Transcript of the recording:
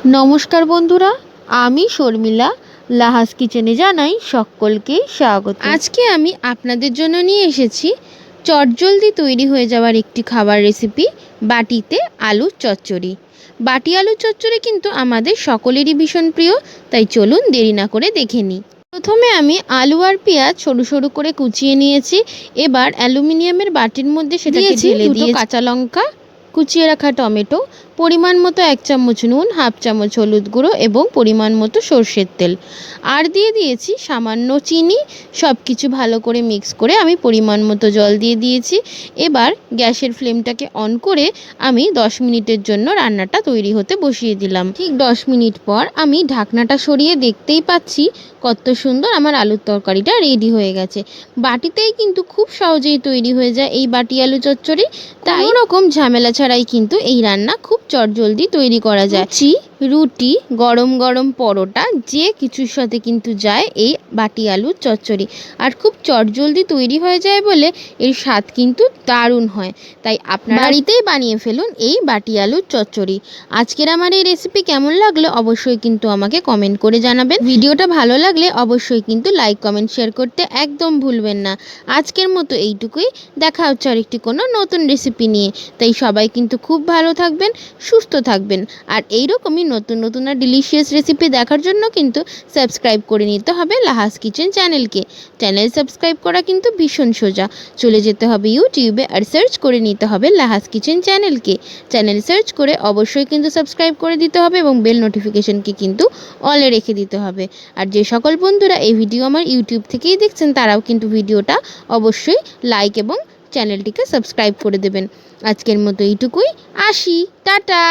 নমস্কার বন্ধুরা, আমি শর্মিলা লাহাস কিচেনে জানাই সকলকে স্বাগত। আজকে আমি আপনাদের জন্য নিয়ে এসেছি চটজলদি তৈরি হয়ে যাওয়ার একটি খাবার রেসিপি, বাটিতে আলুর চচ্চড়ি। বাটি আলুর চচ্চড়ি কিন্তু আমাদের সকলেরই ভীষণ প্রিয়, তাই চলুন দেরি না করে দেখে নিই। প্রথমে আমি আলু আর পেঁয়াজ সরু সরু করে কুচিয়ে নিয়েছি। এবার অ্যালুমিনিয়ামের বাটির মধ্যে সেটাকে ঢেলে দিয়ে কাঁচা লঙ্কা, কুচিয়ে রাখা টমেটো, পরিমাণ মতো 1 চামচ নুন, হাফ চামচ হলুদ গুঁড়ো এবং পরিমাণ মতো সর্ষের তেল, আর দিয়ে দিয়েছি সামান্য চিনি। সব কিছু ভালো করে মিক্স করে আমি পরিমাণ মতো জল দিয়ে দিয়েছি। এবার গ্যাসের ফ্লেমটাকে অন করে আমি 10 মিনিটের জন্য রান্নাটা তৈরি হতে বসিয়ে দিলাম। ঠিক 10 মিনিট পর আমি ঢাকনাটা সরিয়ে দেখতেই পাচ্ছি কত সুন্দর আমার আলুর তরকারিটা রেডি হয়ে গেছে। বাটিতেই কিন্তু খুব সহজেই তৈরি হয়ে যায় এই বাটি আলু চচ্চড়ি, তাই কোনো রকম ঝামেলা ছাড়াই কিন্তু এই রান্না খুব চটজলদি তৈরি করা যায়। রুটি, গরম গরম পরোটা, যে কিছুর সাথে কিন্তু যায় এই বাটি আলুর চচ্চড়ি। আর খুব চটজলদি তৈরি হয়ে যায় বলে এর স্বাদ কিন্তু দারুণ হয়। তাই আপনারা বাড়িতেই বানিয়ে ফেলুন এই বাটি আলুর চচ্চড়ি। আজকের আমার এই রেসিপি কেমন লাগলো অবশ্যই কিন্তু আমাকে কমেন্ট করে জানাবেন। ভিডিওটা ভালো লাগলে অবশ্যই কিন্তু লাইক, কমেন্ট, শেয়ার করতে একদম ভুলবেন না। আজকের মতো এইটুকুই, দেখা হচ্ছে আরেকটি কোনো নতুন রেসিপি নিয়ে। তাই সবাই কিন্তু খুব ভালো থাকবেন, সুস্থ থাকবেন। আর এইরকমই নতুন নতুন আর ডিলিশিয়াস রেসিপি দেখার জন্য কিন্তু সাবস্ক্রাইব করে নিতে হবে লাহাস কিচেন চ্যানেলকে। চ্যানেল সাবস্ক্রাইব করা কিন্তু ভীষণ সোজা। চলে যেতে হবে ইউটিউবে আর সার্চ করে নিতে হবে লাহাস কিচেন চ্যানেলকে। চ্যানেল সার্চ করে অবশ্যই কিন্তু সাবস্ক্রাইব করে দিতে হবে এবং বেল নোটিফিকেশনকে কিন্তু অলে রেখে দিতে হবে। আর যে সকল বন্ধুরা এই ভিডিও আমার ইউটিউব থেকেই দেখছেন তারাও কিন্তু ভিডিওটা অবশ্যই লাইক এবং চ্যানেলটিকে সাবস্ক্রাইব করে দেবেন। আজকের মতো এইটুকুই, আসি, টাটা।